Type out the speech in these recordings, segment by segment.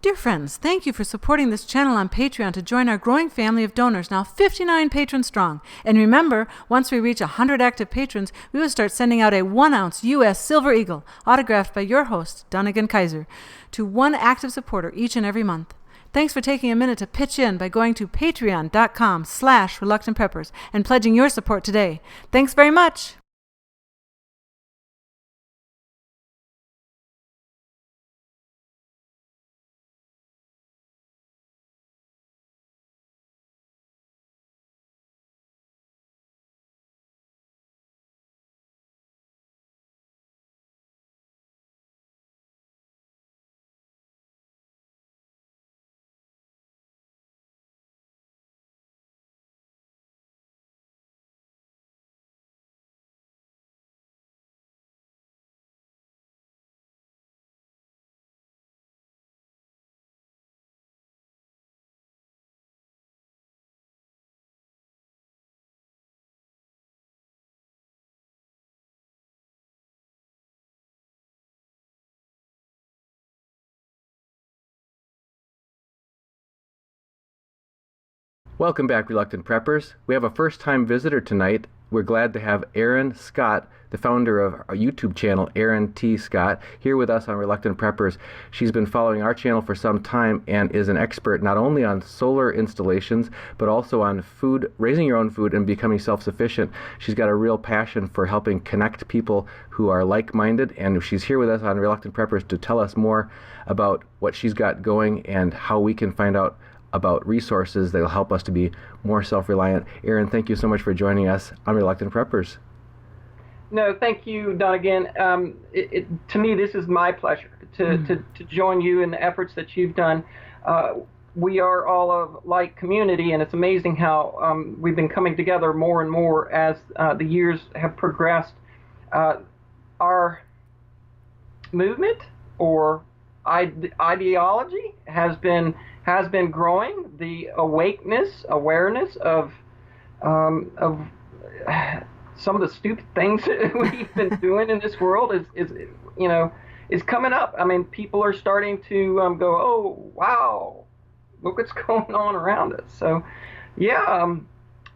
Dear friends, thank you for supporting this channel on Patreon to join our growing family of donors, now 59 patrons strong. And remember, once we reach 100 active patrons, we will start sending out a 1-ounce U.S. Silver Eagle, autographed by your host, Dunagun and Kaiser, to one active supporter each and every month. Thanks for taking a minute to pitch in by going to patreon.com/ReluctantPreppers and pledging your support today. Thanks very much! Welcome back, Reluctant Preppers. We have a first-time visitor tonight. We're glad to have Erin Scott, the founder of our YouTube channel, Erin T. Scott, here with us on Reluctant Preppers. She's been following our channel for some time and is an expert not only on solar installations, but also on food, raising your own food and becoming self-sufficient. She's got a real passion for helping connect people who are like-minded, and she's here with us on Reluctant Preppers to tell us more about what she's got going and how we can find out about resources that will help us to be more self-reliant. Erin, thank you so much for joining us on Reluctant Preppers. No, thank you, Dunagun. To me, this is my pleasure to join you in the efforts that you've done. We are all of like community, and it's amazing how we've been coming together more and more as the years have progressed. Our movement or ideology has been growing. The awareness of some of the stupid things that we've been doing in this world is coming up. I mean, people are starting to go, oh wow, look what's going on around us. So yeah,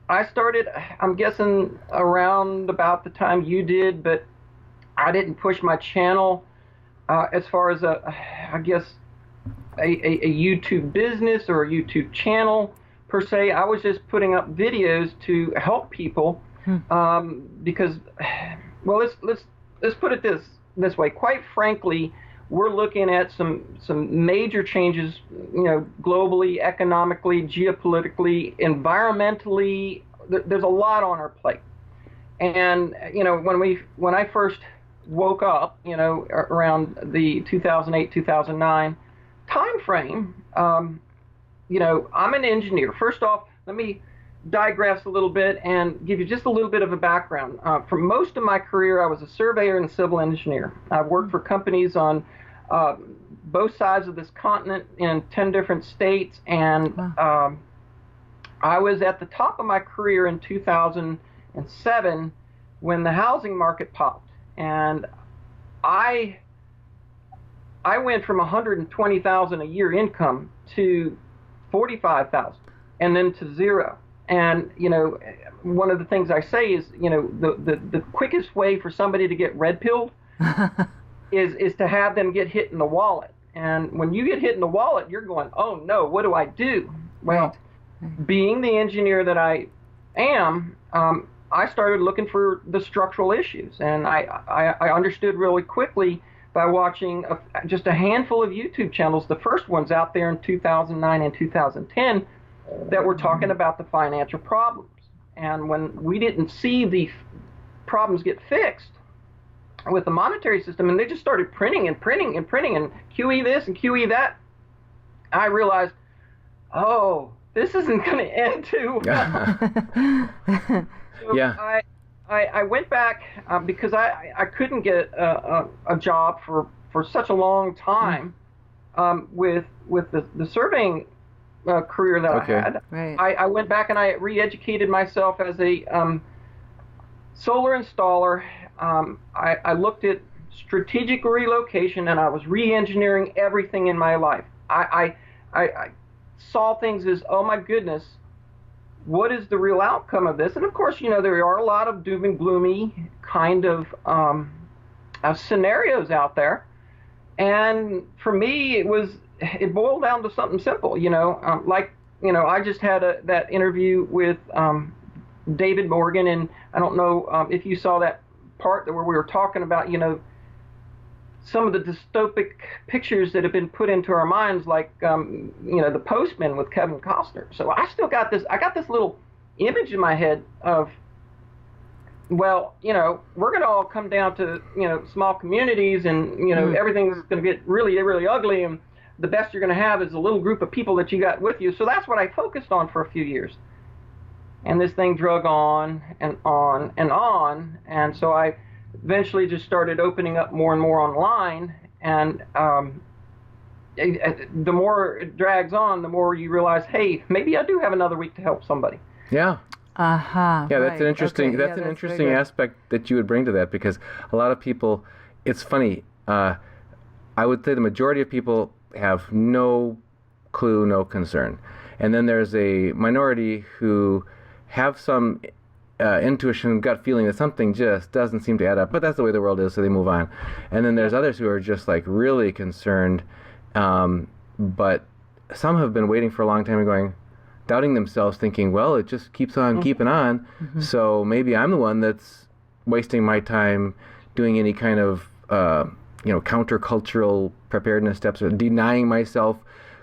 I started, I'm guessing around about the time you did, but I didn't push my channel as far as a YouTube business or a YouTube channel per se. I was just putting up videos to help people because, well, let's put it this way. Quite frankly, we're looking at some major changes, globally, economically, geopolitically, environmentally. There's a lot on our plate, and when I first woke up, around the 2008-2009 time frame, I'm an engineer. First off, let me digress a little bit and give you just a little bit of a background. For most of my career, I was a surveyor and civil engineer. I've worked for companies on both sides of this continent in 10 different states, and I was at the top of my career in 2007 when the housing market popped, and I went from $120,000 a year income to $45,000, and then to zero. And one of the things I say is, the quickest way for somebody to get red pilled is to have them get hit in the wallet. And when you get hit in the wallet, you're going, oh no, what do I do? Well, being the engineer that I am, I started looking for the structural issues, and I understood really quickly by watching just a handful of YouTube channels, the first ones out there in 2009 and 2010, that were talking about the financial problems. And when we didn't see the problems get fixed with the monetary system, and they just started printing and printing and printing and QE this and QE that, I realized, oh, this isn't going to end too well. So yeah. I went back because I couldn't get a job for such a long time with the surveying career that I had. Right. I went back and I re-educated myself as a solar installer. I looked at strategic relocation, and I was re-engineering everything in my life. I saw things as, oh my goodness, what is the real outcome of this? And of course, there are a lot of doom and gloomy kind of scenarios out there. And for me, it boiled down to something simple, I just had that interview with David Morgan, and I don't know if you saw that part where we were talking about, some of the dystopic pictures that have been put into our minds, like, The Postman with Kevin Costner. So I got this little image in my head of, well, we're going to all come down to, small communities, and, everything's going to get really, really ugly, and the best you're going to have is a little group of people that you got with you. So that's what I focused on for a few years. And this thing drug on and on and on. And so I eventually just started opening up more and more online. And the more it drags on, the more you realize, hey, maybe I do have another week to help somebody. Yeah. Uh-huh. Yeah, right. that's an interesting. Okay. That's an interesting aspect that you would bring to that, because a lot of people. It's funny. I would say the majority of people have no clue, no concern, and then there's a minority who have some intuition, gut feeling that something just doesn't seem to add up. But that's the way the world is, so they move on. And then there's others who are just like really concerned, but some have been waiting for a long time and going, doubting themselves, thinking, well, it just keeps on keeping on, so maybe I'm the one that's wasting my time doing any kind of countercultural preparedness steps, or denying myself.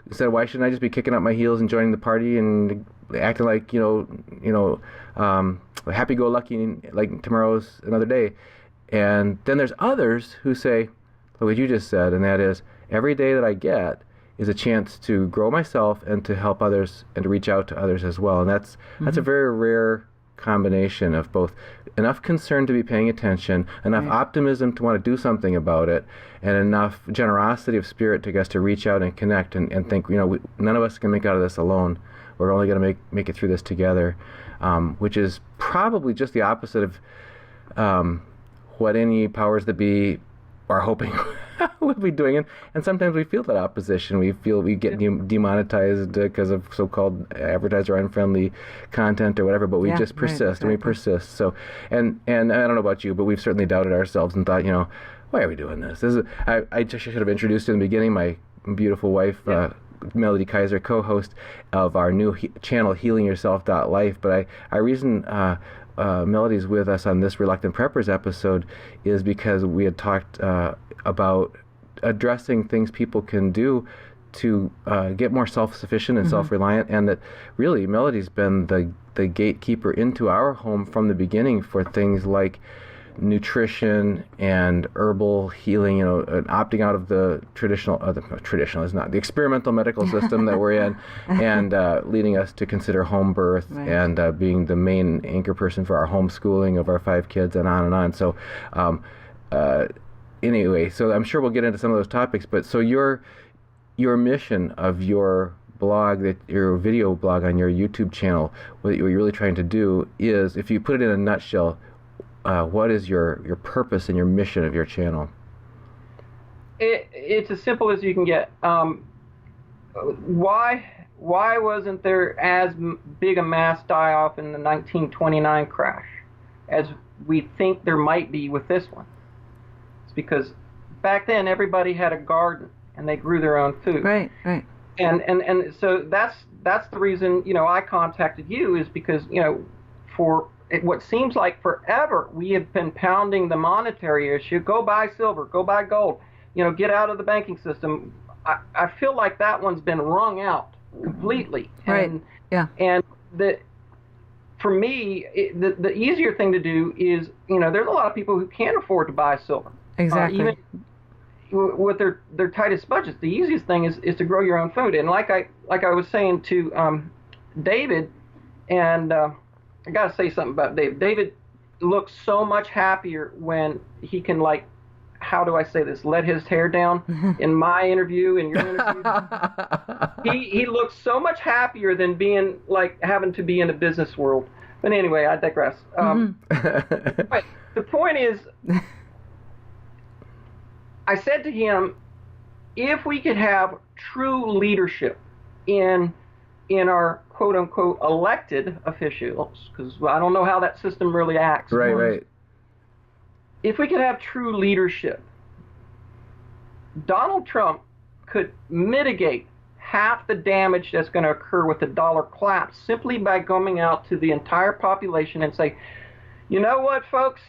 Instead, why shouldn't I just be kicking up my heels and joining the party and acting like happy-go-lucky, like tomorrow's another day? And then there's others who say what you just said, and that is, every day that I get is a chance to grow myself and to help others and to reach out to others as well. And that's a very rare combination of both enough concern to be paying attention, enough optimism to want to do something about it, and enough generosity of spirit to guess to reach out and connect and think, none of us can make out of this alone. We're only going to make it through this together, which is probably just the opposite of what any powers that be are hoping we'll be doing. And sometimes we feel that opposition. We feel we get demonetized because of so-called advertiser unfriendly content or whatever, but we just persist, and we persist. So, and I don't know about you, but we've certainly doubted ourselves and thought, why are we doing this? I just should have introduced you in the beginning, my beautiful wife, Melody Kaiser, co-host of our new channel, healingyourself.life. But I reason Melody's with us on this Reluctant Preppers episode is because we had talked about addressing things people can do to get more self-sufficient and self-reliant, and that really Melody's been the gatekeeper into our home from the beginning for things like nutrition and herbal healing, opting out of the traditional is not the experimental medical system that we're in, and leading us to consider home birth, and being the main anchor person for our homeschooling of our 5 kids, and on and on. So anyway, so I'm sure we'll get into some of those topics, but so your mission of your blog, your video blog on your YouTube channel, what you're really trying to do is, if you put it in a nutshell, what is your purpose and your mission of your channel? It's as simple as you can get. Why wasn't there as big a mass die-off in the 1929 crash as we think there might be with this one? It's because back then everybody had a garden and they grew their own food. Right. And so that's the reason I contacted you, is because for what seems like forever, we have been pounding the monetary issue. Go buy silver, go buy gold, get out of the banking system. I feel like that one's been wrung out completely. Right. And for me, the easier thing to do is, there's a lot of people who can't afford to buy silver. Exactly. Even with their tightest budgets, the easiest thing is to grow your own food. And like I was saying to David, and I got to say something about David. David looks so much happier when he can, how do I say this, let his hair down in my interview and your interview. He looks so much happier than being, having to be in a business world. But anyway, I digress. But the point is, I said to him, if we could have true leadership in our quote unquote elected officials, because I don't know how that system really acts. Right. If we could have true leadership, Donald Trump could mitigate half the damage that's going to occur with the dollar collapse simply by going out to the entire population and say, you know what, folks,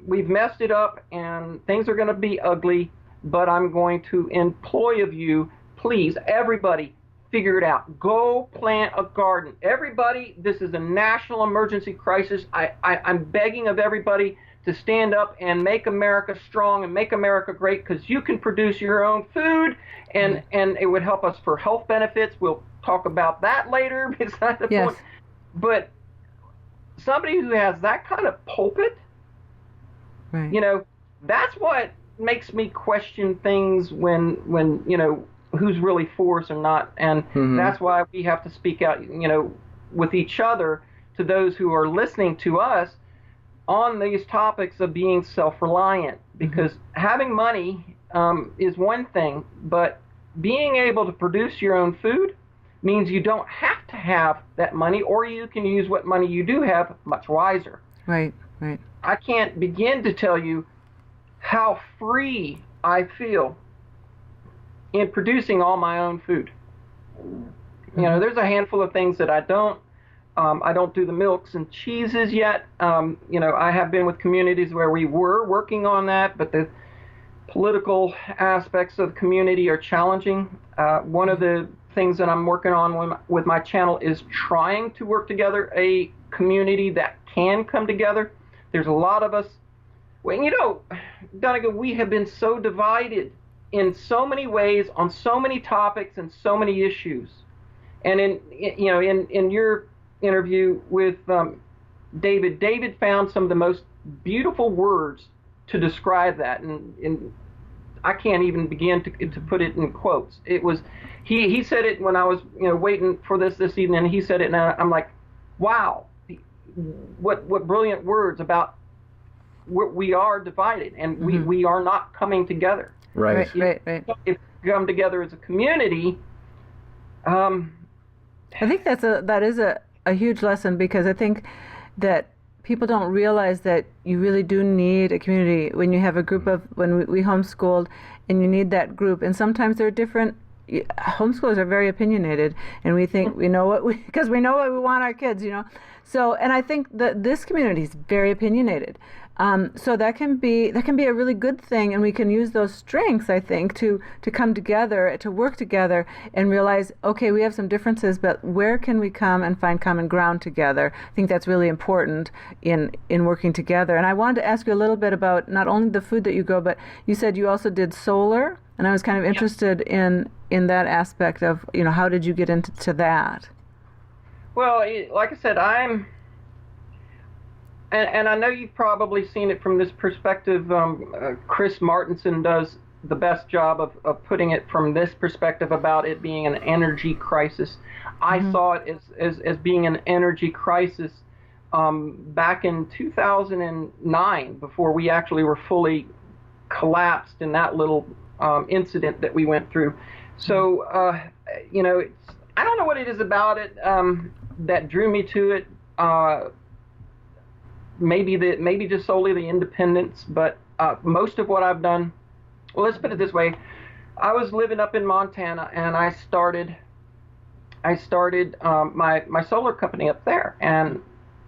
we've messed it up and things are going to be ugly, but I'm going to employ of you, please, everybody, figure it out. Go plant a garden. Everybody, this is a national emergency crisis. I'm begging of everybody to stand up and make America strong and make America great, because you can produce your own food, and it would help us for health benefits. We'll talk about that later. Beside the point. But somebody who has that kind of pulpit, right, that's what makes me question things when who's really for us or not, and that's why we have to speak out, with each other, to those who are listening to us on these topics of being self-reliant, because having money is one thing, but being able to produce your own food means you don't have to have that money, or you can use what money you do have much wiser. Right. I can't begin to tell you how free I feel in producing all my own food. There's a handful of things that I don't do the milks and cheeses yet. I have been with communities where we were working on that, but the political aspects of the community are challenging. One of the things that I'm working on with my channel is trying to work together a community that can come together. There's a lot of us. Well, Dunagun, we have been so divided in so many ways on so many topics and so many issues. And in your interview with David found some of the most beautiful words to describe that, and I can't even begin to put it in quotes. It was he said it when I was waiting for this evening, and he said it, and I'm like, wow, what brilliant words about we are divided, and we are not coming together. Right. If we come together as a community, I think that is a huge lesson, because I think that people don't realize that you really do need a community when you have a group of, when we homeschooled, and you need that group. And sometimes they're different. Homeschoolers are very opinionated, and we think we know what because we know what we want our kids, So, and I think that this community is very opinionated. So that can be a really good thing, and we can use those strengths, I think, to come together, to work together, and realize, okay, we have some differences, but where can we come and find common ground together? I think that's really important in working together. And I wanted to ask you a little bit about not only the food that you grow, but you said you also did solar, and I was kind of interested in that aspect of, how did you get into that? Well, like I said, and I know you've probably seen it from this perspective. Chris Martenson does the best job of putting it from this perspective about it being an energy crisis. I saw it as being an energy crisis back in 2009, before we actually were fully collapsed in that little incident that we went through. So, I don't know what it is about it that drew me to it. Maybe just solely the independence, but most of what I've done, well, let's put it this way. I was living up in Montana, and I started my solar company up there, and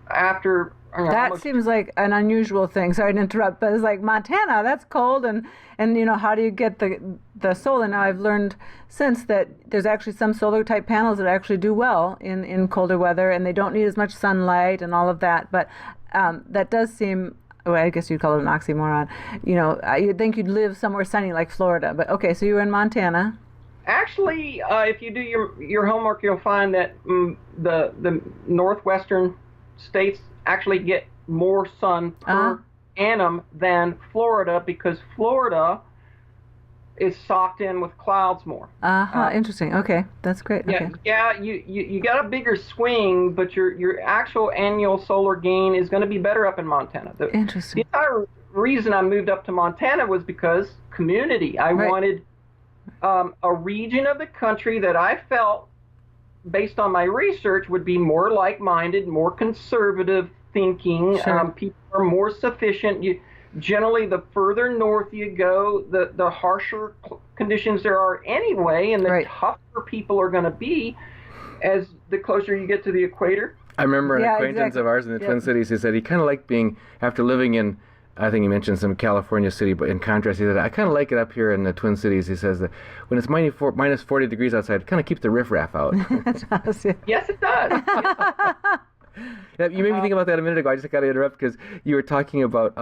after that seems like an unusual thing. Sorry to interrupt, but it's like Montana, that's cold, and how do you get the solar? Now I've learned since that there's actually some solar type panels that actually do well in colder weather, and they don't need as much sunlight and all of that. But that does seem, well, I guess you'd call it an oxymoron. You'd think you'd live somewhere sunny like Florida, but okay, so you were in Montana. Actually, if you do your homework, you'll find that the northwestern states actually get more sun per annum than Florida, because Florida is socked in with clouds more. Interesting. Okay, that's great. Yeah, you got a bigger swing, but your actual annual solar gain is going to be better up in Montana. Interesting. The entire reason I moved up to Montana was because community. I wanted a region of the country that I felt, based on my research, would be more like-minded, more conservative thinking. Sure. People are more sufficient. Generally, the further north you go, the harsher conditions there are anyway, and the Right. tougher people are going to be as the closer you get to the equator. I remember an Yeah, acquaintance exactly. of ours in the Yep. Twin Cities who said he kind of liked being, after living in, I think he mentioned some California city, but in contrast, he said, I kind of like it up here in the Twin Cities. He says that when it's minus 40 degrees outside, it kind of keeps the riffraff out. Yes, it does. Yeah, you made me think about that a minute ago. I just got to interrupt because you were talking about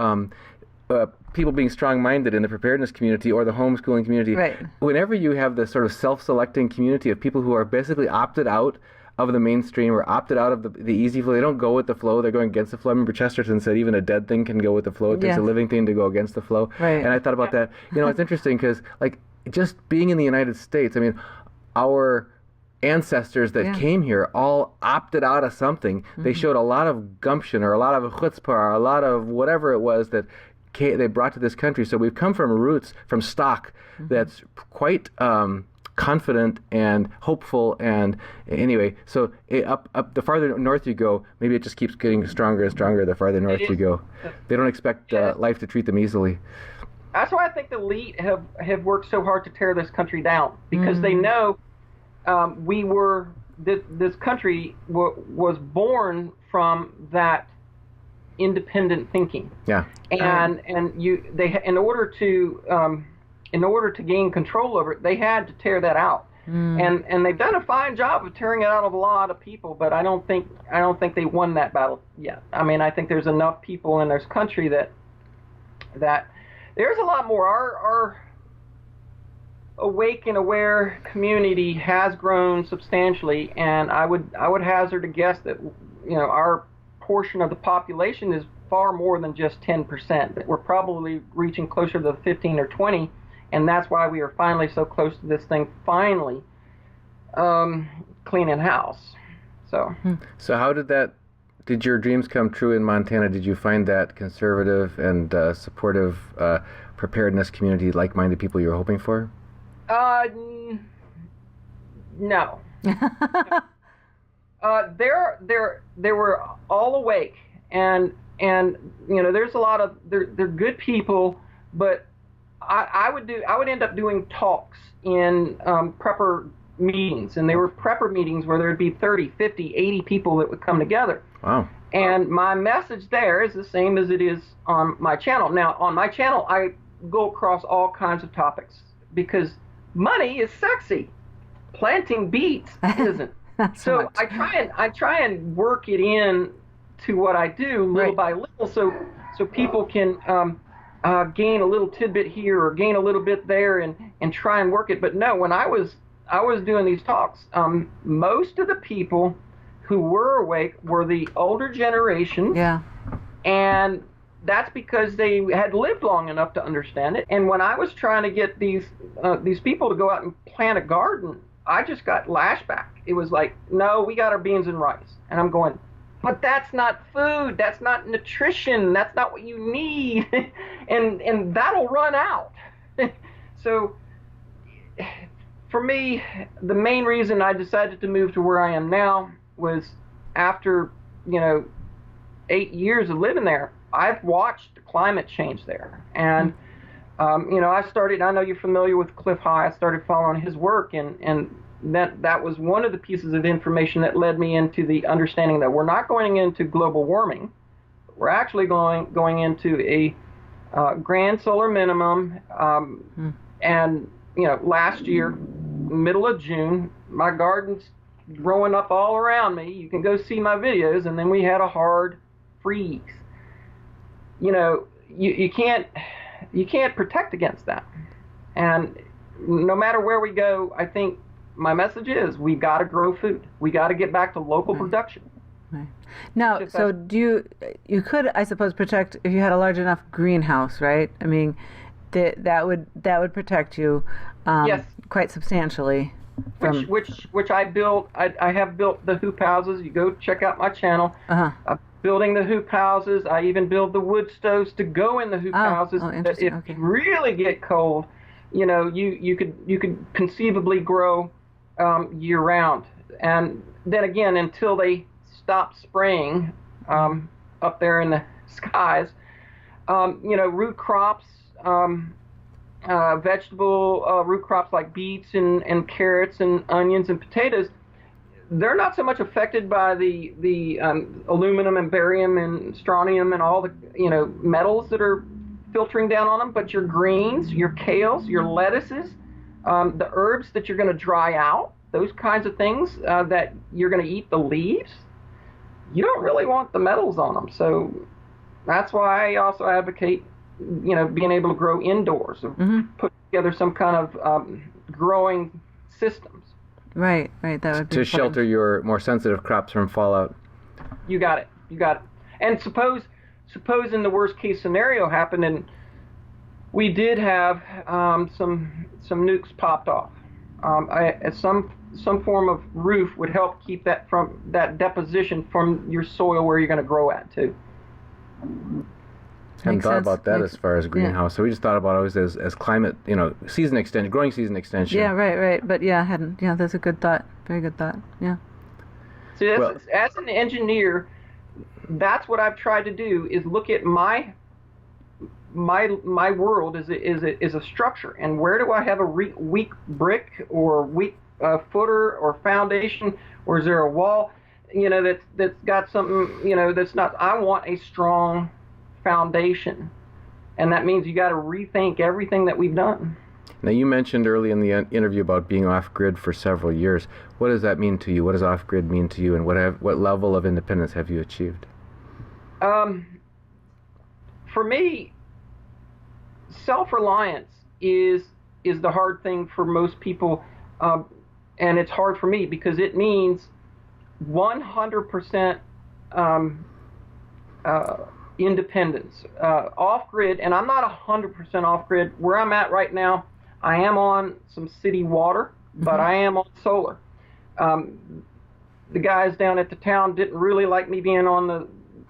people being strong-minded in the preparedness community or the homeschooling community. Right. Whenever you have this sort of self-selecting community of people who are basically opted out of the mainstream or opted out of the easy flow, they don't go with the flow, they're going against the flow. I remember Chesterton said even a dead thing can go with the flow. It takes Yes. a living thing to go against the flow. Right. And I thought about that. You know, it's interesting because, like, just being in the United States, I mean, our ancestors that Yeah. came here all opted out of something. They showed a lot of gumption or a lot of chutzpah or a lot of whatever it was that they brought to this country. So we've come from roots, from stock that's quite confident and hopeful. And anyway, so up the farther north you go, maybe it just keeps getting stronger and stronger the farther north you go. They don't expect life to treat them easily. That's why I think the elite have worked so hard to tear this country down, because they know this country was born from that independent thinking. Yeah. And in order to gain control over it, they had to tear that out. And they've done a fine job of tearing it out of a lot of people, but I don't think they won that battle yet. I mean, I think there's enough people in this country that there's a lot more. Our awake and aware community has grown substantially, and I would hazard a guess that our portion of the population is far more than just 10%. That we're probably reaching closer to 15 or 20, and that's why we are finally so close to this thing finally cleaning house. So how did your dreams come true in Montana? Did you find that conservative and supportive preparedness community, like-minded people you were hoping for? No. They were all awake, and there's a lot of they're good people, but I would end up doing talks in prepper meetings, and they were prepper meetings where there'd be 30, 50, 80 people that would come together. Wow. And my message there is the same as it is on my channel. Now, on my channel, I go across all kinds of topics because money is sexy. Planting beets isn't. So I try and work it in to what I do little by little, so people can gain a little tidbit here or gain a little bit there and try and work it. But no, when I was doing these talks, most of the people who were awake were the older generation. Yeah. And that's because they had lived long enough to understand it. And when I was trying to get these people to go out and plant a garden, I just got lashback. It was like, no, we got our beans and rice. And I'm going, but that's not food. That's not nutrition. That's not what you need. and that'll run out. So for me, the main reason I decided to move to where I am now was after, 8 years of living there, I've watched the climate change there. And, I know you're familiar with Cliff High. I started following his work, and that was one of the pieces of information that led me into the understanding that we're not going into global warming. We're actually going into a grand solar minimum. And, last year, middle of June, my garden's growing up all around me. You can go see my videos, and then we had a hard freeze. You can't protect against that. And no matter where we go, I think my message is we've got to grow food. We got to get back to local production. Right. Now, so you could, I suppose, protect if you had a large enough greenhouse, right? I mean, that would protect you yes. quite substantially. Which I built. I have built the hoop houses. You go check out my channel. Building the hoop houses. I even build the wood stoves to go in the hoop houses. Interesting. If you really get cold, you could conceivably grow year round. And then again, until they stop spraying up there in the skies, root crops, vegetable root crops like beets and carrots and onions and potatoes, they're not so much affected by the aluminum and barium and strontium and all the metals that are filtering down on them. But your greens, your kales, your lettuces, the herbs that you're going to dry out, those kinds of things that you're going to eat the leaves, you don't really want the metals on them. So that's why I also advocate being able to grow indoors or put together some kind of growing systems. Right. That would be to important. shelter your more sensitive crops from fallout. You got it. And suppose in the worst case scenario happened, and we did have some nukes popped off. Some form of roof would help keep that deposition from your soil where you're going to grow at too. Hadn't thought about that as far as greenhouse. So we just thought about it always as climate, season extension, growing season extension. Yeah, right. But hadn't. Yeah, that's a good thought. Very good thought. Yeah. So as an engineer, that's what I've tried to do, is look at my world as a structure, and where do I have a weak brick or weak footer or foundation, or is there a wall, that's got something, that's not. I want a strong foundation, and that means you got to rethink everything that we've done. Now, you mentioned early in the interview about being off-grid for several years. What does that mean to you? What does off-grid mean to you, and what level of independence have you achieved? For me, self-reliance is the hard thing for most people, and it's hard for me because it means 100% independence. Off-grid, and I'm not 100% off-grid. Where I'm at right now, I am on some city water, but I am on solar. The guys down at the town didn't really like me being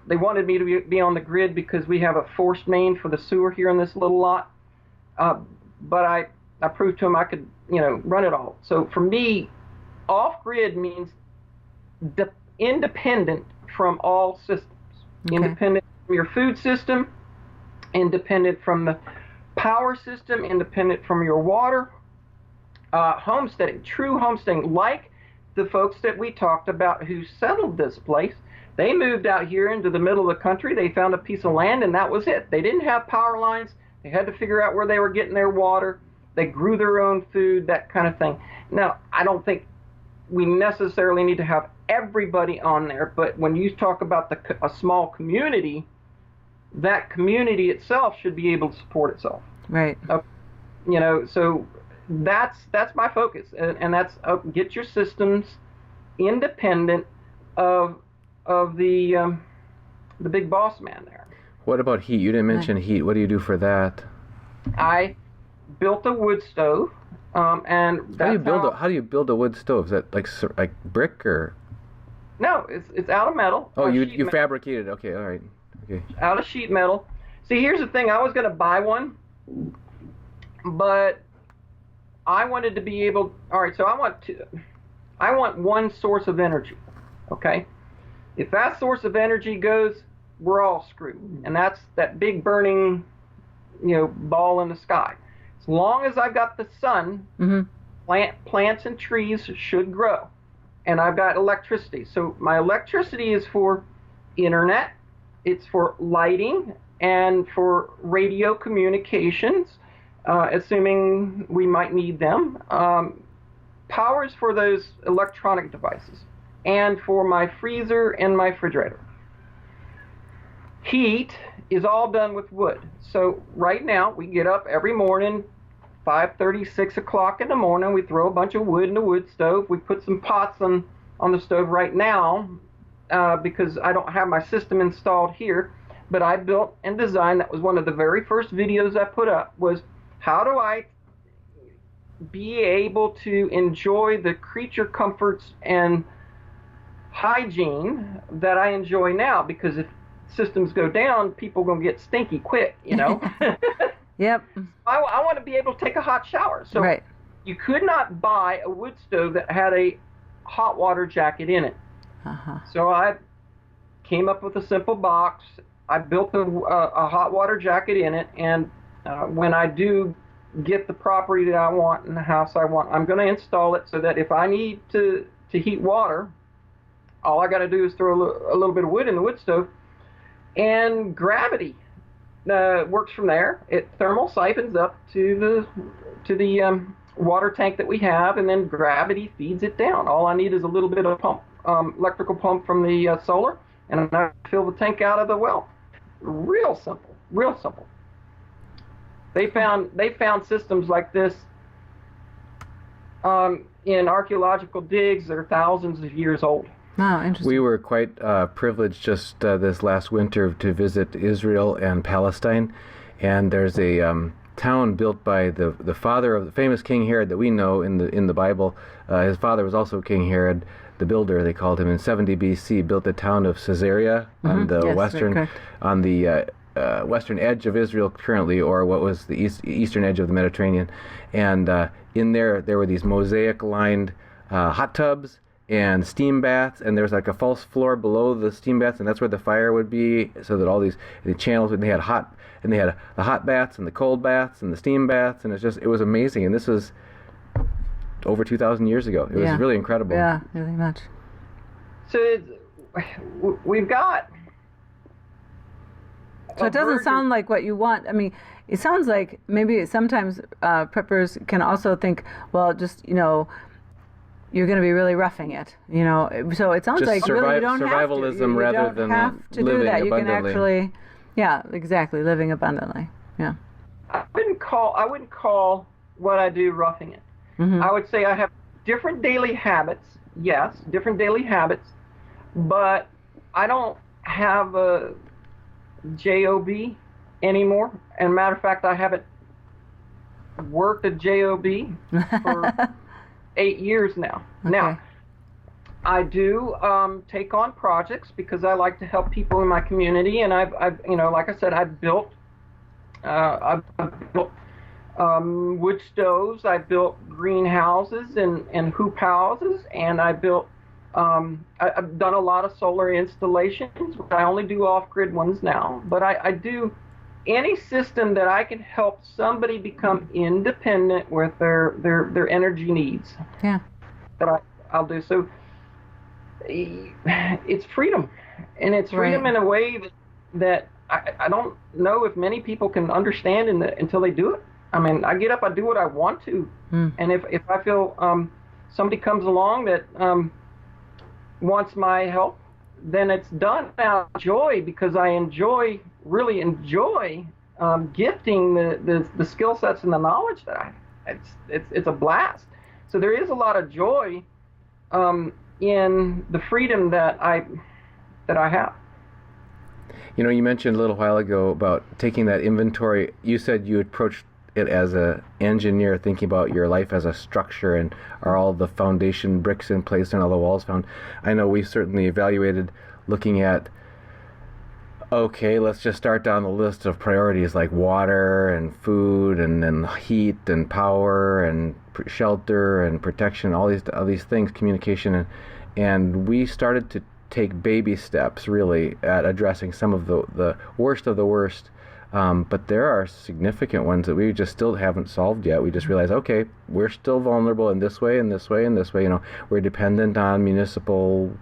they wanted me to be on the grid because we have a forced main for the sewer here in this little lot. But I proved to them I could, run it all. So for me, off-grid means independent from all systems. Okay. Independent from your food system, independent from the power system, independent from your water. Homesteading, true homesteading, like the folks that we talked about who settled this place. They moved out here into the middle of the country. They found a piece of land, and that was it. They didn't have power lines. They had to figure out where they were getting their water. They grew their own food, that kind of thing. Now, I don't think we necessarily need to have everybody on there, but when you talk about a small community, that community itself should be able to support itself. Right. So that's my focus, and that's get your systems independent of the big boss man there. What about heat? You didn't mention heat. What do you do for that? I built a wood stove, and that's how do you build a wood stove? Is that like brick or? No, it's out of metal. Oh, you fabricated. Okay, all right. Okay. Out of sheet metal. See, here's the thing. I was going to buy one, but I wanted to be able. All right, so I want one source of energy. Okay, if that source of energy goes, we're all screwed, and that's that big burning, ball in the sky. As long as I've got the sun, plants and trees should grow, and I've got electricity. So my electricity is for internet, it's for lighting, and for radio communications, assuming we might need them. Power is for those electronic devices, and for my freezer and my refrigerator. Heat is all done with wood. So right now, we get up every morning, 5:30, 6 o'clock in the morning. We throw a bunch of wood in the wood stove. We put some pots on the stove right now because I don't have my system installed here. But I built and designed, that was one of the very first videos I put up, was how do I be able to enjoy the creature comforts and hygiene that I enjoy now, because if systems go down, people are going to get stinky quick, Yep. I want to be able to take a hot shower. So right. you could not buy a wood stove that had a hot water jacket in it. Uh-huh. So I came up with a simple box. I built a hot water jacket in it, and when I do get the property that I want and the house I want, I'm going to install it so that if I need to heat water, all I got to do is throw a little bit of wood in the wood stove, and gravity works from there. It thermal siphons up to the water tank that we have, and then gravity feeds it down. All I need is a little bit of pump, electrical pump from the solar, and I fill the tank out of the well. Real simple, real simple. They found systems like this in archaeological digs that are thousands of years old. Wow, interesting. We were quite privileged just this last winter to visit Israel and Palestine, and there's a town built by the father of the famous King Herod that we know in the Bible. His father was also King Herod, the builder, they called him, in 70 B.C. Built the town of Caesarea on the western edge of Israel currently, or what was the eastern edge of the Mediterranean. And in there were these mosaic-lined hot tubs and steam baths, and there's like a false floor below the steam baths, and that's where the fire would be, so that all the channels, and they had the hot baths and the cold baths and the steam baths, and it was amazing. And this was over 2,000 years ago. It was really incredible. Yeah, really much. So we've got. So it doesn't sound like what you want. I mean, it sounds like maybe sometimes preppers can also think, well, just, you're going to be really roughing it, So it sounds just like really you don't survivalism rather than have to do that. You can actually, exactly, living abundantly. Yeah. I wouldn't call what I do roughing it. Mm-hmm. I would say I have different daily habits. Yes, different daily habits, but I don't have a job anymore. And matter of fact, I haven't worked a job for 8 years now. Okay. Now, I do take on projects because I like to help people in my community, and I've like I said, I've built wood stoves, I built greenhouses and hoop houses, and I've done a lot of solar installations. I only do off-grid ones now, but I do any system that I can help somebody become independent with their energy needs. Yeah. That I'll do. So it's freedom, and it's freedom in a way that I don't know if many people can understand until they do it. I mean, I get up, I do what I want to, and if I feel somebody comes along that wants my help, then it's done out of joy, because I really enjoy gifting the skill sets and the knowledge that I have. It's a blast. So there is a lot of joy in the freedom that I have. You mentioned a little while ago about taking that inventory. You said you approached it as an engineer, thinking about your life as a structure, and are all the foundation bricks in place and all the walls found. I know we certainly evaluated looking at, okay, let's just start down the list of priorities like water and food and then heat and power and shelter and protection, all these things, communication, and we started to take baby steps really at addressing some of the worst of the worst. But there are significant ones that we just still haven't solved yet. We just realize, okay, we're still vulnerable in this way, in this way, in this way. We're dependent on municipal,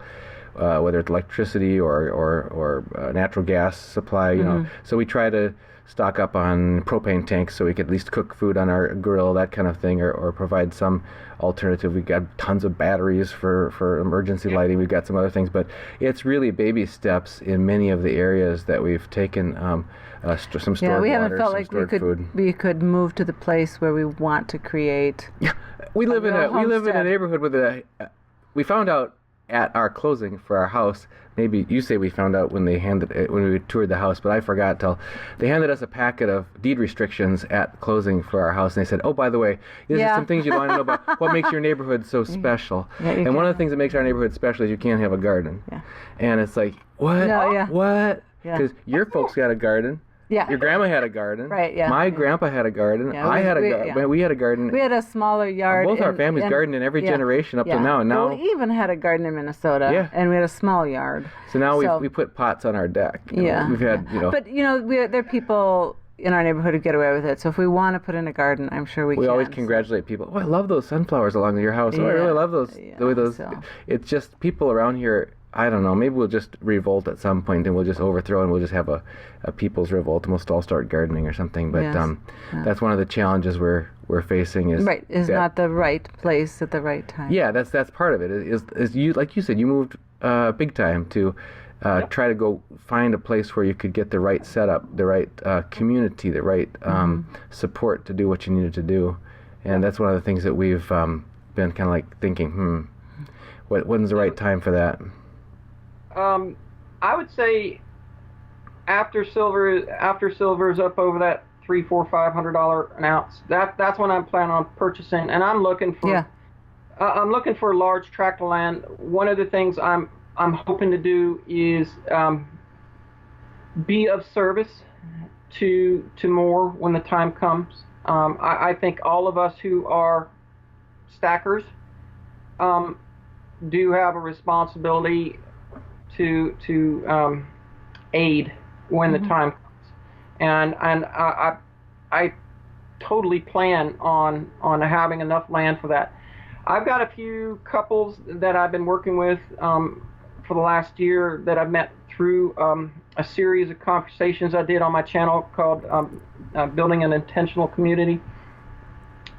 whether it's electricity or natural gas supply. So we try to stock up on propane tanks so we could at least cook food on our grill, that kind of thing, or provide some alternative. We've got tons of batteries for emergency lighting. We've got some other things, but it's really baby steps in many of the areas that we've taken. Some stored we water, haven't felt like we could move to the place where we want to create. Yeah, we live in a neighborhood with we found out at our closing for our house. Maybe you say we found out when we toured the house, but I forgot till they handed us a packet of deed restrictions at closing for our house, and they said, "Oh, by the way, these are some things you want to know about what makes your neighborhood so special." And one of the things that makes our neighborhood special is you can't have a garden. Yeah. And it's like, what? No, What? Because your folks got a garden. Yeah. Your grandma had a garden. Right, yeah. My grandpa had a garden. Yeah, I had a we- garden. yeah. We had a garden. We had a smaller yard. Both our and- families and- gardened in every yeah, generation up yeah. to now. And now, Well, we even had a garden in Minnesota, Yeah. and we had a small yard. so now So- we put pots on our deck. You know, Yeah. We've had, But, there are people in our neighborhood who get away with it. So if we want to put in a garden, I'm sure we can. we always So- congratulate people. Oh, I love those sunflowers along your house. Oh, I Yeah. really love those. Yeah, The way those. so- It's just people around here. I don't know. Maybe we'll just revolt at some point, and we'll just overthrow, and we'll just have a people's revolt, and we'll all start gardening or something. But Yes. that's one of the challenges we're facing. Is Right, is that- not the right place at the right time. Yeah, that's part of it. Is you, like you said, you moved big time to try to go find a place where you could get the right setup, the right community, the right support to do what you needed to do, and that's one of the things that we've been kind of like thinking, when's the right time for that? I would say after silver's up over that $300, $400, $500 an ounce. That's when I'm planning on purchasing, and I'm looking for. Yeah. I'm looking for a large tract of land. One of the things I'm hoping to do is be of service to more when the time comes. I think all of us who are stackers do have a responsibility to aid when the time comes, and I totally plan on having enough land for that. I've got a few couples that I've been working with for the last year that I've met through a series of conversations I did on my channel called Building an Intentional Community.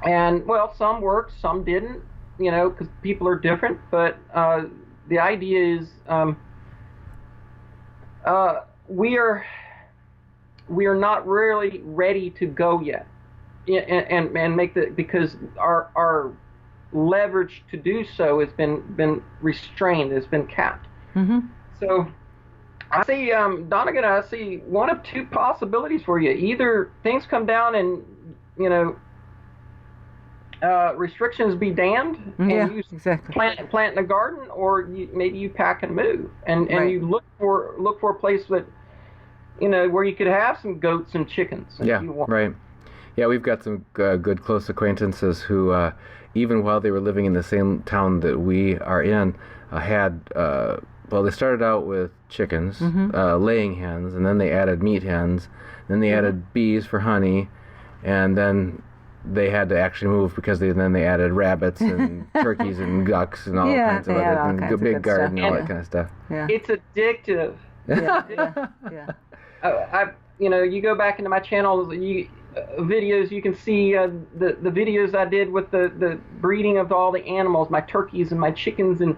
And well, some worked, some didn't, because people are different. But the idea is we are not really ready to go yet, and make because our leverage to do so has been restrained, has been capped. Mm-hmm. So I see, Dunagun, I see one of two possibilities for you. Either things come down and restrictions be damned, and Yeah, you exactly. plant in a garden, or maybe you pack and move, and Right. you look for a place that where you could have some goats and chickens. If Yeah, you want. right. Yeah, we've got some good close acquaintances who, even while they were living in the same town that we are in, had, they started out with chickens, laying hens, and then they added meat hens, then they added bees for honey, and then they had to actually move because then they added rabbits and turkeys and ducks and all Yeah, kinds of they had other all things, kinds of big good garden, stuff. all Yeah. that kind of stuff. Yeah. It's addictive. Yeah. You go back into my channels, videos, you can see the videos I did with the breeding of all the animals, my turkeys and my chickens and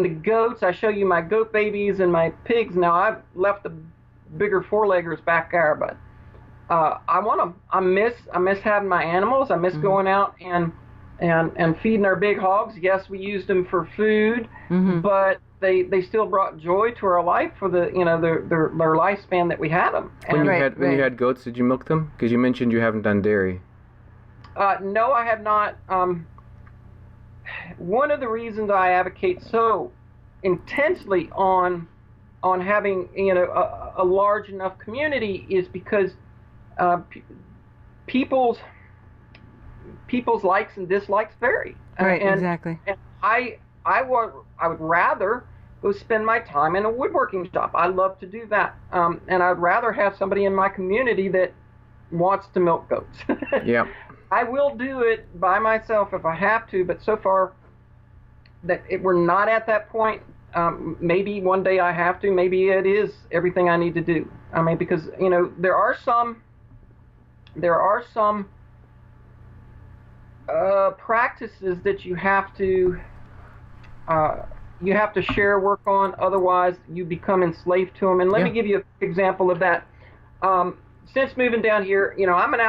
the goats. I show you my goat babies and my pigs. Now I've left the bigger four-leggers back there, but I want them. I miss having my animals. I miss going out and feeding our big hogs. Yes, we used them for food, but they still brought joy to our life for the their lifespan that we had them. When you Right, when you right. had goats, did you milk them? Because you mentioned you haven't done dairy. No, I have not. One of the reasons I advocate so intensely on having a large enough community is because people's likes and dislikes vary. Right, and, exactly. And I would rather go spend my time in a woodworking shop. I love to do that, and I'd rather have somebody in my community that wants to milk goats. Yeah. I will do it by myself if I have to, but so far we're not at that point. Maybe one day I have to. Maybe it is everything I need to do. I mean, because there are some practices that you have to share work on. Otherwise, you become enslaved to them. And let me give you an example of that. Since moving down here, I'm an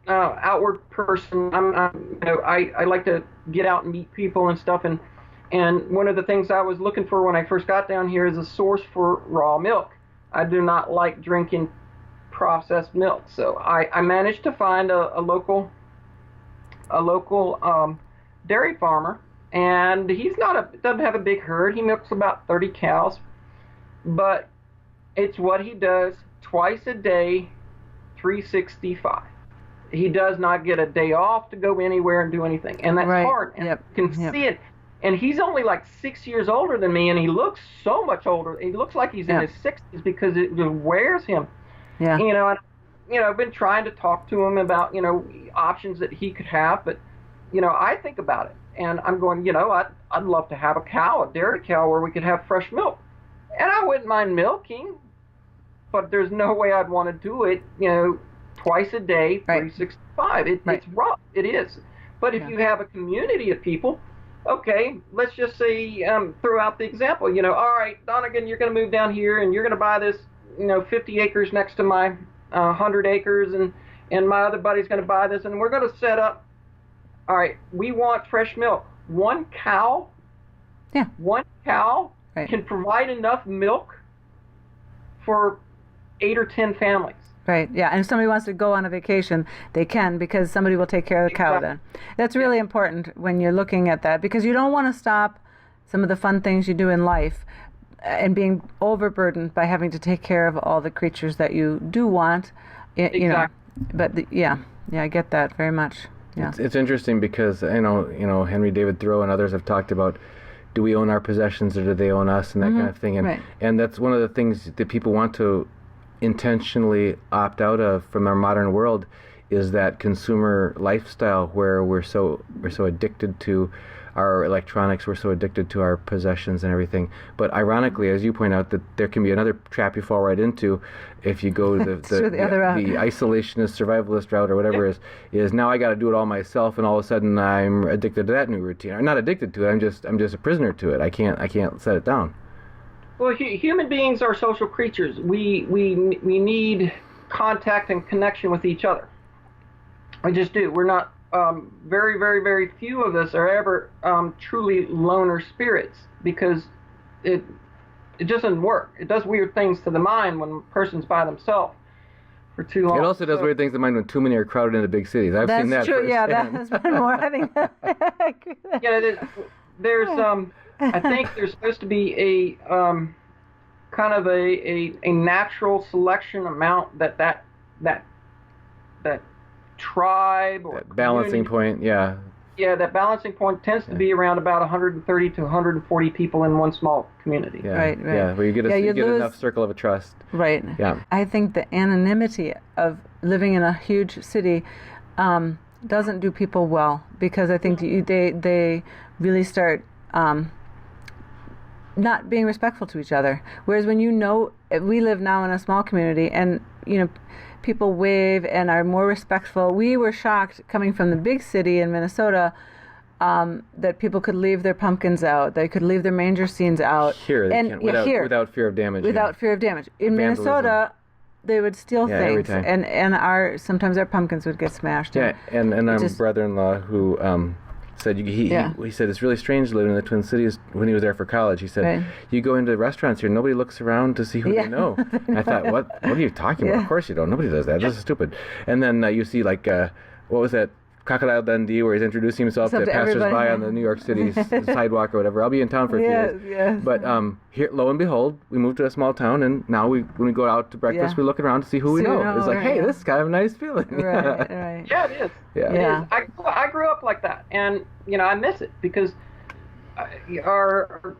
outward person. I like to get out and meet people and stuff. And one of the things I was looking for when I first got down here is a source for raw milk. I do not like drinking processed milk, so I managed to find a local dairy farmer, and he's doesn't have a big herd. He milks about 30 cows, but it's what he does twice a day, 365. He does not get a day off to go anywhere and do anything. And that's hard. And you can see it. And he's only like 6 years older than me, and he looks so much older. He looks like he's in his 60s because it just wears him. Yeah. I've been trying to talk to him about, options that he could have, but, I think about it. And I'm going, I'd love to have a dairy cow where we could have fresh milk. And I wouldn't mind milking, but there's no way I'd want to do it, twice a day, 365. It's rough. It is. But if you have a community of people, okay, let's just say, throw out the example, all right, Dunagun, you're going to move down here and you're going to buy this, 50 acres next to my 100 acres, and my other buddy's going to buy this, and we're going to set up, all right, we want fresh milk. One cow can provide enough milk for 8 or 10 families. Right, yeah, and if somebody wants to go on a vacation, they can, because somebody will take care of the cow then. That's really important when you're looking at that, because you don't want to stop some of the fun things you do in life and being overburdened by having to take care of all the creatures that you do want. But I get that very much. Yeah. It's interesting because Henry David Thoreau and others have talked about, do we own our possessions or do they own us, and that kind of thing. And that's one of the things that people want to intentionally opt out of from our modern world, is that consumer lifestyle where we're so addicted to our electronics, we're so addicted to our possessions and everything. But ironically, as you point out, that there can be another trap you fall right into if you go the isolationist, survivalist route or whatever is now I got to do it all myself, and all of a sudden I'm addicted to that new routine. I'm not addicted to it. I'm just a prisoner to it. I can't set it down. Well, human beings are social creatures. We need contact and connection with each other. We just do. We're not very, very, very few of us are ever truly loner spirits, because it doesn't work. It does weird things to the mind when a person's by themselves for too long. It also does weird things to the mind when too many are crowded into big cities. I've seen that. That's true. Yeah, that's one more. I think. There's I think there's supposed to be a kind of a natural selection amount that tribe or that balancing point, that balancing point tends to be around about 130 to 140 people in one small community. Right. Yeah, where you get enough circle of a trust. Right. Yeah. I think the anonymity of living in a huge city doesn't do people well, because I think they really start not being respectful to each other. Whereas when we live now in a small community, and people wave and are more respectful. We were shocked coming from the big city in Minnesota that people could leave their pumpkins out. They could leave their manger scenes out. Here, they can, without fear of damage. Without fear of damage. In Vandalism. Minnesota, they would steal things, every time. and sometimes our pumpkins would get smashed. Yeah, and our brother-in-law who said he said it's really strange living in the Twin Cities. When he was there for college, he said, you go into restaurants here, nobody looks around to see who they know. And I thought, what are you talking about? Of course you don't. Nobody does that. This is stupid. And then you see what was that? Crocodile Dundee, where he's introducing himself to passersby on the New York City sidewalk or whatever. I'll be in town for a few days. Yes. But here, lo and behold, we moved to a small town, and now when we go out to breakfast, we look around to see who we know. It's like, hey, this is kind of a nice feeling. Right. Yeah, it is. Yeah. It is. I grew up like that, and I miss it, because our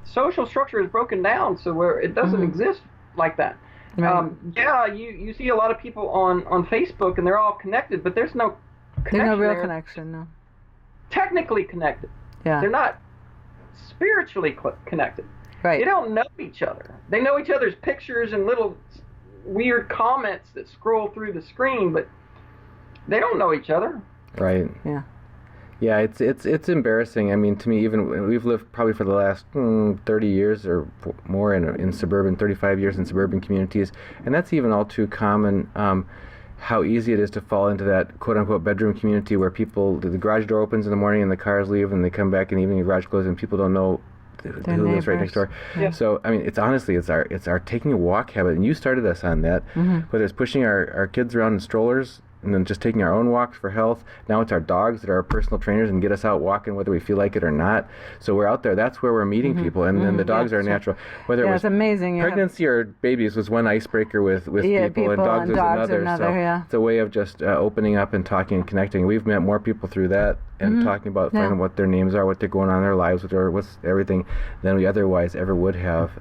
social structure is broken down, so where it doesn't exist like that. Right. You see a lot of people on Facebook, and they're all connected, but there's no connection. There's no real connection, no. Technically connected. Yeah. They're not spiritually connected. Right. They don't know each other. They know each other's pictures and little weird comments that scroll through the screen, but they don't know each other. Right. Yeah. Yeah, it's embarrassing. I mean, to me, even we've lived probably for the last 30 years or more in suburban, 35 years in suburban communities, and that's even all too common. How easy it is to fall into that quote-unquote bedroom community where the garage door opens in the morning and the cars leave and they come back in the evening, the garage closes, and people don't know who lives right next door. Yeah. So I mean, it's our taking a walk habit, and you started us on that. Whether it's pushing our kids around in strollers and then just taking our own walks for health. Now it's our dogs that are our personal trainers and get us out walking whether we feel like it or not. So we're out there. That's where we're meeting people, and then the dogs are natural. Whether it was it's amazing. pregnancy or babies was one icebreaker with people, and dogs was another. So it's a way of just opening up and talking and connecting. We've met more people through that and talking about finding what their names are, what they're going on in their lives, what's everything than we otherwise ever would have.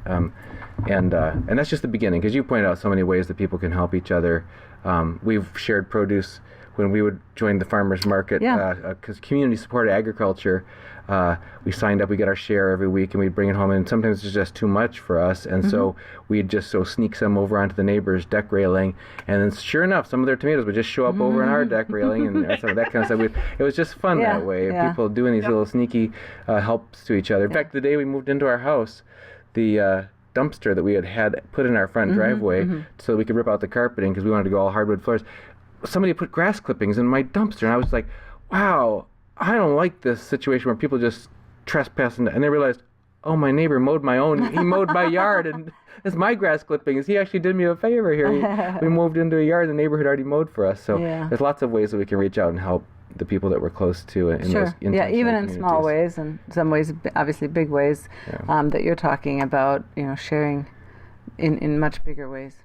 And that's just the beginning, because you pointed out so many ways that people can help each other. We've shared produce when we would join the farmers market, because community supported agriculture. We signed up, we got our share every week, and we'd bring it home, and sometimes it's just too much for us, and so we'd just sneak some over onto the neighbor's deck railing, and then sure enough, some of their tomatoes would just show up over on our deck railing, and some of that kind of stuff. It was just fun that way, people doing these little sneaky helps to each other. In fact, the day we moved into our house, the dumpster that we had put in our front driveway so we could rip out the carpeting because we wanted to go all hardwood floors, somebody put grass clippings in my dumpster, and I was like, wow, I don't like this situation where people just trespass, and they realized, oh, my neighbor mowed he mowed my yard, and it's my grass clippings. He actually did me a favor here. We moved into a yard the neighbor had already mowed for us. So there's lots of ways that we can reach out and help the people that we're close to in those even in small ways, and some ways, obviously big ways, that you're talking about, sharing in much bigger ways.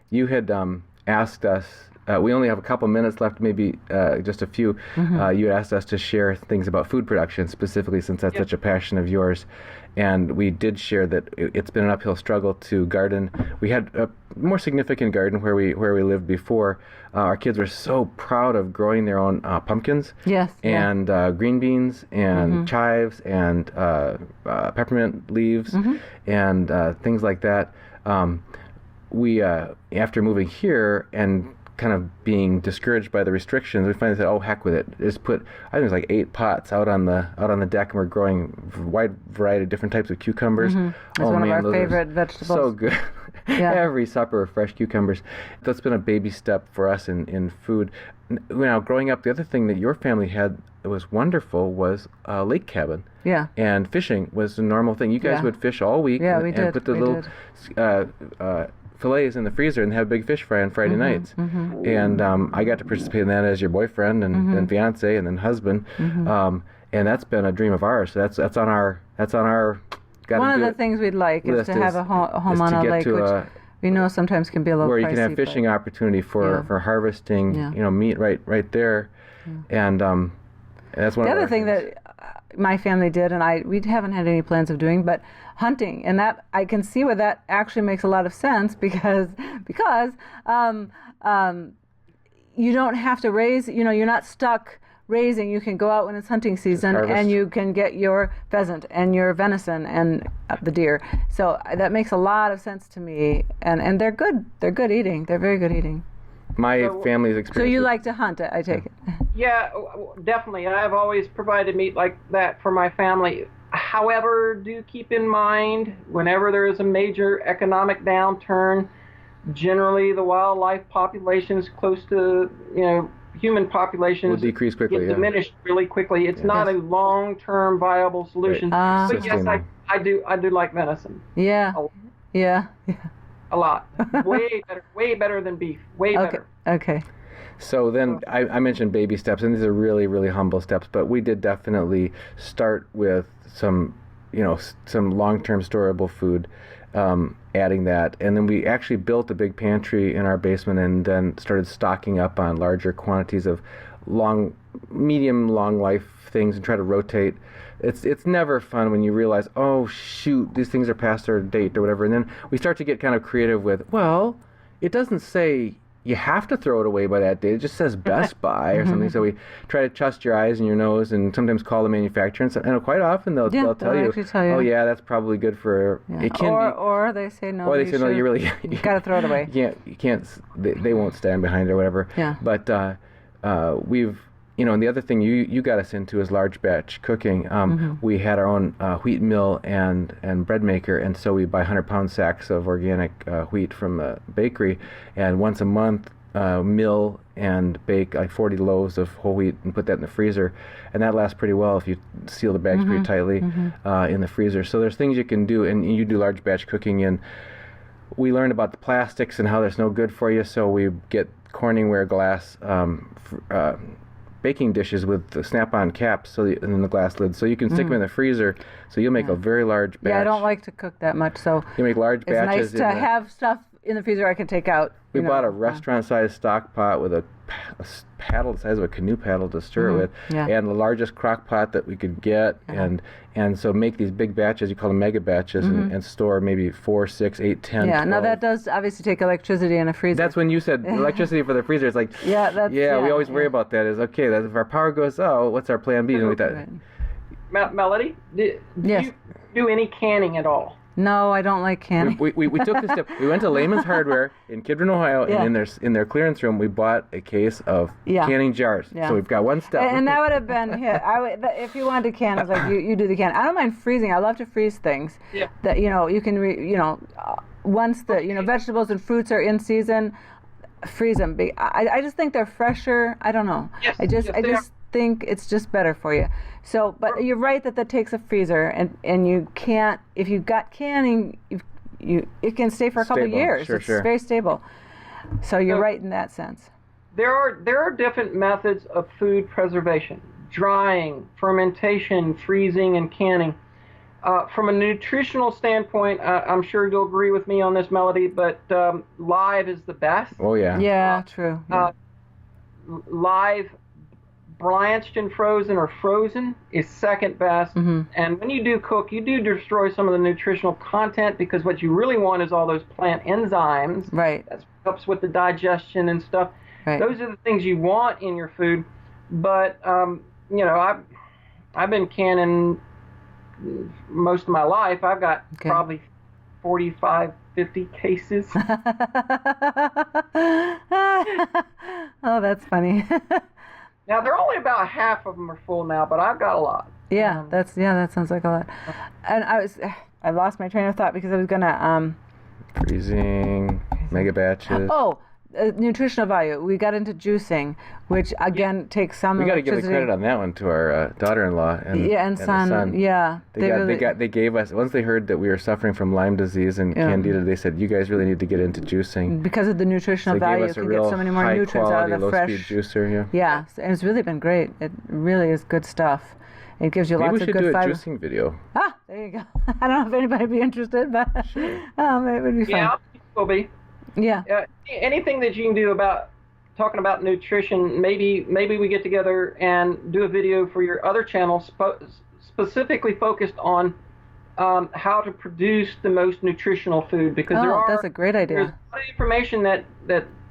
You had asked us, we only have a couple minutes left, maybe just a few. You asked us to share things about food production specifically, since that's such a passion of yours. And we did share that it's been an uphill struggle to garden. We had a more significant garden where we lived before. Our kids were so proud of growing their own pumpkins, and green beans, and chives, and peppermint leaves, and things like that. We after moving here and kind of being discouraged by the restrictions, we finally said, oh, heck with it. Just put, I think it was like 8 pots out on the deck, and we're growing a wide variety of different types of cucumbers. It's one of our favorite vegetables. So good. Every supper, fresh cucumbers. That's been a baby step for us in food. Now, growing up, the other thing that your family had that was wonderful was a lake cabin. Yeah. And fishing was a normal thing. You guys would fish all week and put the little fillets in the freezer and have a big fish fry on Friday nights. And I got to participate in that as your boyfriend and fiance and then husband. And that's been a dream of ours. So that's on our one of the things we'd like is to have a home on a lake, which we know sometimes can be a little where pricey, you can have fishing opportunity for harvesting meat right there. And that's one of the other thing that my family did, and we haven't had any plans of doing, but hunting, and that I can see where that actually makes a lot of sense because you don't have to raise, you're not stuck raising. You can go out when it's hunting season and you can get your pheasant and your venison and the deer. So that makes a lot of sense to me, and they're good. They're good eating. They're very good eating. My family's experience. So you like to hunt, I take it? Yeah, definitely. I've always provided meat like that for my family. However, do keep in mind, whenever there is a major economic downturn, generally the wildlife populations close to, human populations will decrease quickly, get diminished really quickly. It's not a long-term viable solution. But yes, I do like venison. Yeah. A lot. Way better than beef. Way better. Okay. So then I mentioned baby steps, and these are really, really humble steps, but we did definitely start with some long-term storable food, adding that. And then we actually built a big pantry in our basement and then started stocking up on larger quantities of medium, long life things and try to rotate. It's never fun when you realize, oh, shoot, these things are past their date or whatever. And then we start to get kind of creative with, well, it doesn't say you have to throw it away by that date. It just says Best Buy or something. So we try to trust your eyes and your nose and sometimes call the manufacturer. And quite often they'll tell you, oh, yeah, that's probably good for... It can or they say no. Or they say, no, you really... you got to throw it away. You can't they won't stand behind it or whatever. Yeah. But we've... and the other thing you got us into is large batch cooking. We had our own wheat mill and bread maker, and so we buy 100-pound sacks of organic wheat from the bakery, and once a month mill and bake like 40 loaves of whole wheat and put that in the freezer, and that lasts pretty well if you seal the bags pretty tightly in the freezer. So there's things you can do, and you do large batch cooking in. We learned about the plastics and how that's no good for you, so we get Corningware glass baking dishes with the snap-on caps, and then the glass lid, so you can stick them in the freezer. So you'll make a very large batch. Yeah, I don't like to cook that much, so you make large batches. It's nice to have stuff in the freezer I can take out. We bought a restaurant-sized stock pot with a paddle the size of a canoe paddle to stir it with, and the largest crock pot that we could get, and so make these big batches, you call them mega batches, and store maybe 4, 6, 8, 10, 12. Now that does obviously take electricity in a freezer. That's when you said electricity for the freezer. It's like, we always worry about that. Is okay, that if our power goes out, what's our plan B? And we thought, Melody, do you do any canning at all? No, I don't like canning. We took the step. We went to Lehman's Hardware in Kidron, Ohio, and in their clearance room, we bought a case of canning jars. So we've got one step. And that would have been hit. If you wanted to can, I was like, you do the can. I don't mind freezing. I love to freeze things. Yeah. That you can once the vegetables and fruits are in season, freeze them. I just think they're fresher. I don't know. Yes, I just think it's just better for you. So, but you're right that takes a freezer, and you can't, if you've got canning, it can stay for a couple of years. It's very stable. So you're right in that sense. There are different methods of food preservation: drying, fermentation, freezing, and canning. From a nutritional standpoint, I'm sure you'll agree with me on this, Melody, but live is the best. Oh yeah. Yeah, true. Live, blanched and frozen or frozen is second best. And when you do cook, you do destroy some of the nutritional content, because what you really want is all those plant enzymes. Right. That helps with the digestion and stuff. Right. Those are the things you want in your food. But I've been canning most of my life. I've got probably 45, 50 cases. Oh, that's funny. Now, they're only about half of them are full now, but I've got a lot. Yeah, that sounds like a lot. And I lost my train of thought because I was gonna freezing mega batches. Oh, nutritional value. We got into juicing, which again takes some. We got to give the credit on that one to our daughter-in-law and son. Yeah, they gave us, once they heard that we were suffering from Lyme disease and candida, they said, you guys really need to get into juicing because of the nutritional value. You can get so many more nutrients out of the fresh juicer. Yeah, and it's really been great. It really is good stuff. It gives you lots of good fiber. Maybe we should do a juicing video. There you go. I don't know if anybody would be interested, but it would be fun. Yeah, will be. Yeah. Anything that you can do about talking about nutrition, maybe we get together and do a video for your other channel specifically focused on how to produce the most nutritional food, because that's a great idea. There's a lot of information that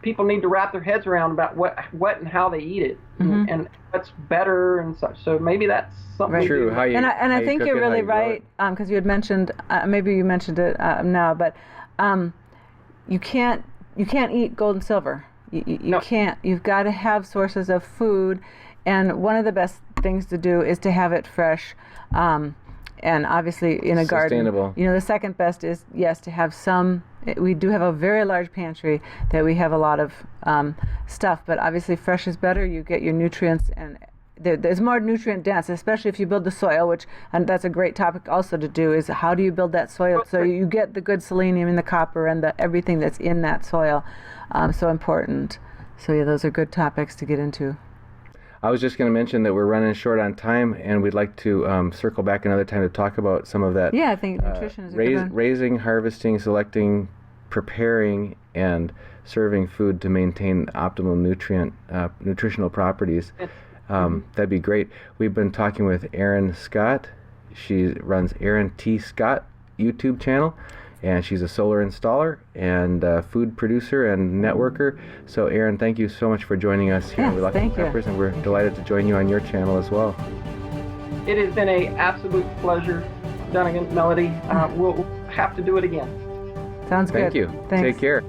people need to wrap their heads around about what and how they eat it, and what's better and such. So maybe that's something. Right. True. I think you're really right, because you had mentioned, maybe you mentioned it now, but you can't eat gold and silver. You can't. You've got to have sources of food, and one of the best things to do is to have it fresh. And obviously in a garden, sustainable. The second best is, to have some. We do have a very large pantry that we have a lot of stuff, but obviously fresh is better. You get your nutrients, and there's more nutrient dense, especially if you build the soil, and that's a great topic also to do, is how do you build that soil so you get the good selenium and the copper and everything that's in that soil. So important. So those are good topics to get into. I was just going to mention that we're running short on time, and we'd like to circle back another time to talk about some of that. Yeah, I think nutrition is a good one. Raising, harvesting, selecting, preparing, and serving food to maintain optimal nutritional properties. That'd be great. We've been talking with Erin Scott. She runs Erin T. Scott YouTube channel, and she's a solar installer and food producer and networker. So, Erin, thank you so much for joining us here at Reluctant Preppers, and we're delighted to join you on your channel as well. It has been an absolute pleasure, Dunagun and Melody. We'll have to do it again. Sounds good. Thank you. Thanks. Take care.